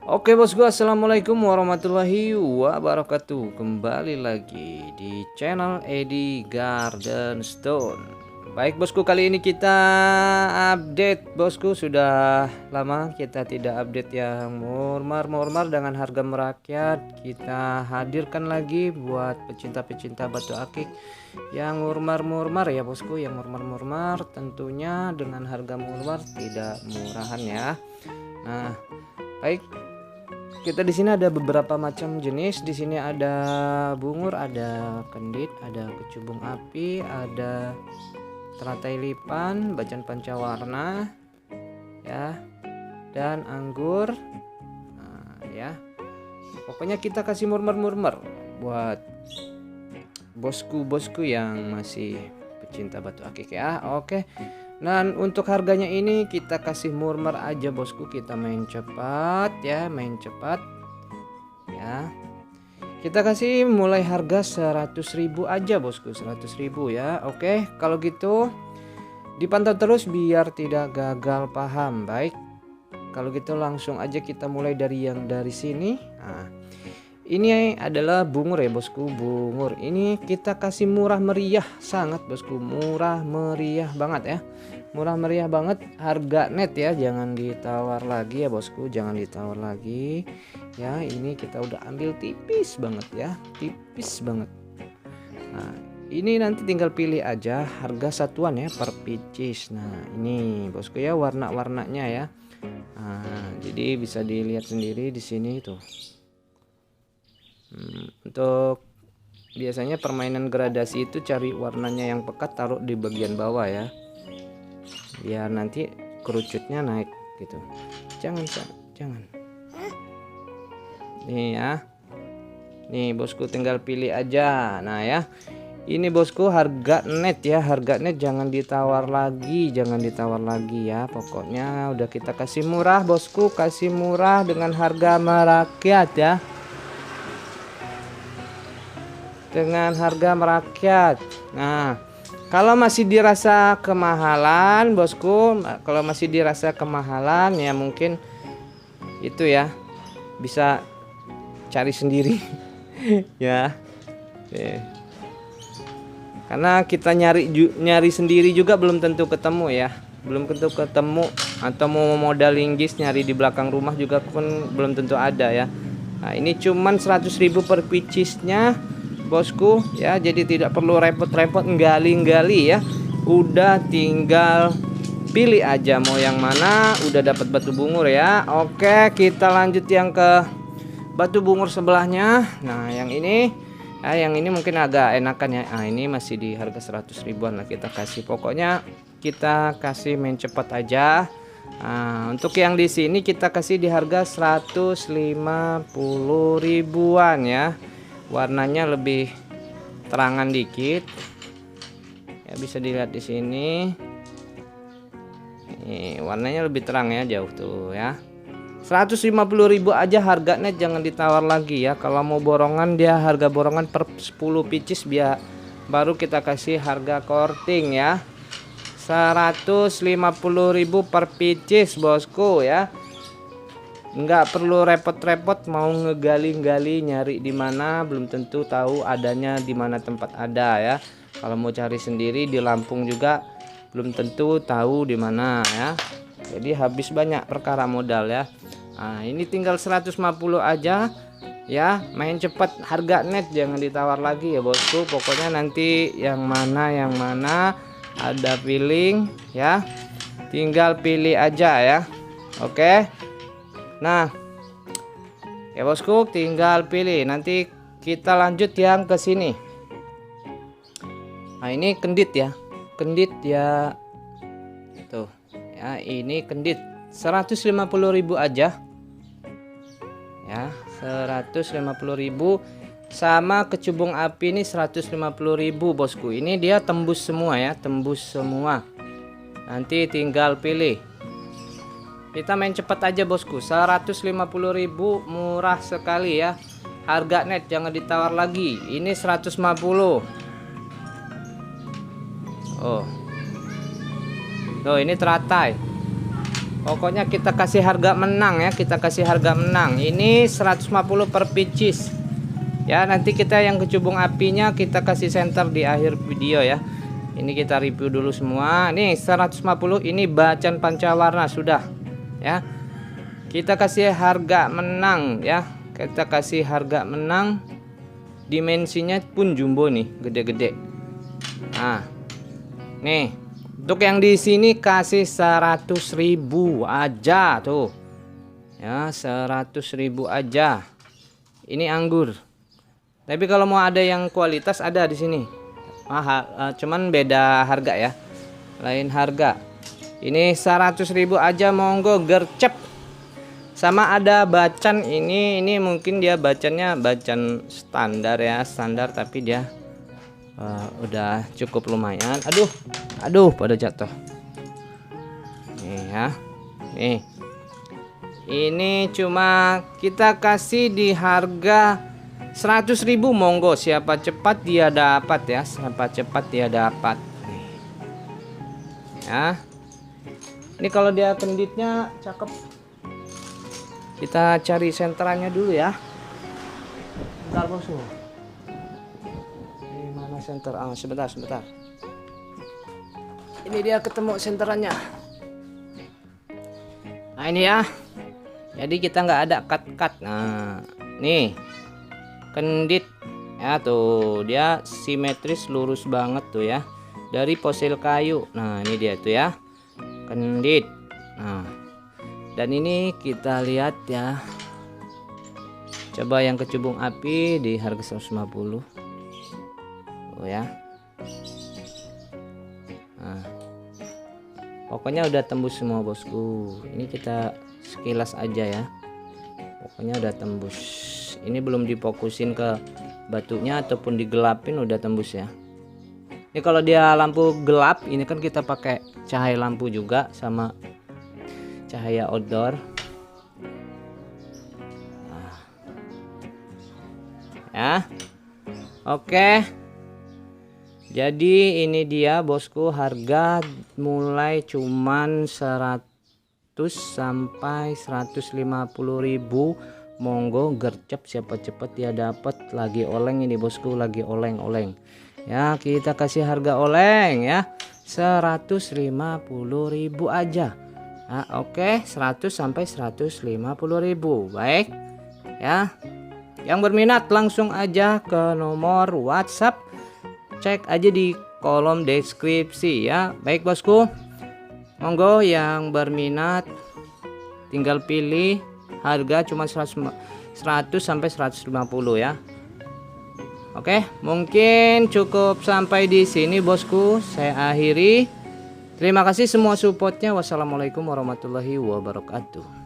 Oke bosku, assalamualaikum warahmatullahi wabarakatuh. Kembali lagi di channel Edi Garden Stone. Baik bosku, kali ini kita update bosku. Sudah lama kita tidak update yang murmar dengan harga merakyat. Kita hadirkan lagi buat pecinta-pecinta batu akik yang murmar ya bosku, yang murmar tentunya dengan harga murmar, tidak murahan ya. Nah, baik, kita di sini ada beberapa macam jenis. Di sini ada bungur, ada kendit, ada kecubung api, ada teratai lipan, bacan pancawarna, ya, dan anggur. Nah, ya. Pokoknya kita kasih murmer buat bosku yang masih pecinta batu akik ya. Oke. Dan untuk harganya ini kita kasih murmer aja bosku, kita main cepat ya, ya. Kita kasih mulai harga 100.000 aja bosku, 100.000 ya. Oke, kalau gitu dipantau terus biar tidak gagal paham. Baik, kalau gitu langsung aja kita mulai dari yang dari sini. Nah, ini adalah bungur ya bosku, bungur. Ini kita kasih murah meriah sangat bosku, murah meriah banget ya. Murah meriah banget, harga net ya, jangan ditawar lagi ya bosku, jangan ditawar lagi ya. Ini kita udah ambil tipis banget ya, tipis banget. Nah, ini nanti tinggal pilih aja harga satuan ya per pieces. Nah, ini bosku ya, warna-warnanya ya. Nah, jadi bisa dilihat sendiri di sini tuh. Untuk biasanya permainan gradasi itu cari warnanya yang pekat, taruh di bagian bawah ya, biar nanti kerucutnya naik gitu. Jangan nih ya, nih bosku tinggal pilih aja. Nah ya, ini bosku harga net ya, harga net jangan ditawar lagi, ya. Pokoknya udah kita kasih murah bosku, kasih murah dengan harga merakyat ya, dengan harga merakyat. Nah, kalau masih dirasa kemahalan bosku, kalau masih dirasa kemahalan ya mungkin itu ya, bisa cari sendiri ya. Karena kita nyari sendiri juga belum tentu ketemu ya, belum tentu ketemu, atau mau modal linggis nyari di belakang rumah juga pun belum tentu ada ya. Nah, ini cuman 100.000 per pieces-nya bosku ya, jadi tidak perlu repot-repot gali-gali ya, udah tinggal pilih aja mau yang mana. Udah dapat batu bungur ya. Oke, kita lanjut yang ke batu bungur sebelahnya. Nah, yang ini yang ini mungkin agak enakan ya. Nah, ini masih di harga 100 ribuan lah kita kasih. Pokoknya kita kasih main cepat aja. Nah, untuk yang di sini kita kasih di harga 150 ribuan ya. Warnanya lebih terangan dikit ya, bisa dilihat di sini. Nih, warnanya lebih terang ya, jauh tuh ya. 150.000 aja harga net, jangan ditawar lagi ya. Kalau mau borongan, dia harga borongan per 10 pieces biar baru kita kasih harga korting ya. 150.000 per pieces bosku ya. Nggak perlu repot-repot mau ngegali-gali nyari di mana, belum tentu tahu adanya di mana tempat ada ya. Kalau mau cari sendiri di Lampung juga belum tentu tahu di mana ya. Jadi habis banyak perkara modal ya. Nah, ini tinggal 150 aja ya, main cepat, harga net jangan ditawar lagi ya bosku. Pokoknya nanti yang mana ada feeling ya, tinggal pilih aja ya. Oke. Nah ya bosku, tinggal pilih. Nanti kita lanjut yang ke sini. Nah, ini kendit ya, tuh ya, ini kendit 150.000 aja ya, 150.000. Sama kecubung api ini 150.000 bosku. Ini dia tembus semua ya, tembus semua. Nanti tinggal pilih. Kita main cepat aja bosku, 150.000 murah sekali ya. Harga net jangan ditawar lagi. Ini 150. Oh. Tuh, ini teratai. Pokoknya kita kasih harga menang ya, kita kasih harga menang. Ini 150 per pieces. Ya, nanti kita yang kecubung apinya kita kasih senter di akhir video ya. Ini kita review dulu semua. Nih 150, ini bacan pancawarna sudah ya. Kita kasih harga menang ya. Kita kasih harga menang. Dimensinya pun jumbo nih, gede-gede. Nah, nih untuk yang di sini kasih 100.000 aja tuh. Ya, 100.000 aja. Ini anggur. Tapi kalau mau ada yang kualitas ada di sini. Mahal, cuman beda harga ya. Lain harga. Ini 100.000 aja, monggo gercep. Sama ada bacan ini mungkin dia bacannya bacan standar ya, standar tapi dia udah cukup lumayan. Aduh pada jatuh nih ya. Nih ini cuma kita kasih di harga 100.000, monggo siapa cepat dia dapat ya, siapa cepat dia dapat nih ya. Ini kalau dia kenditnya cakep, kita cari senterannya dulu ya. Bentar bosku, center, sebentar. Ini dia ketemu senterannya. Nah ini ya, jadi kita nggak ada cut. Nah nih kendit ya, tuh dia simetris lurus banget tuh ya, dari fosil kayu. Nah ini dia tuh ya, kendit. Nah dan ini kita lihat ya, coba yang kecubung api di harga 150. Oh ya. Nah, pokoknya udah tembus semua bosku. Ini kita sekilas aja ya. Pokoknya udah tembus. Ini belum difokusin ke batunya ataupun digelapin, udah tembus ya. Ini kalau dia lampu gelap, ini kan kita pakai cahaya lampu juga sama cahaya outdoor. Nah. Ya. Oke. Jadi ini dia bosku, harga mulai cuman 100 sampai 150.000. Monggo gercep siapa cepet dia dapat. Lagi oleng ini bosku, lagi oleng-oleng. Ya, kita kasih harga oleng ya. 150.000 aja. Nah, oke, 100 sampai 150.000. Baik. Ya. Yang berminat langsung aja ke nomor WhatsApp. Cek aja di kolom deskripsi ya. Baik bosku, monggo yang berminat tinggal pilih, harga cuma 100 sampai 150 ya. Oke, mungkin cukup sampai di sini bosku, saya akhiri. Terima kasih semua supportnya. Wassalamualaikum warahmatullahi wabarakatuh.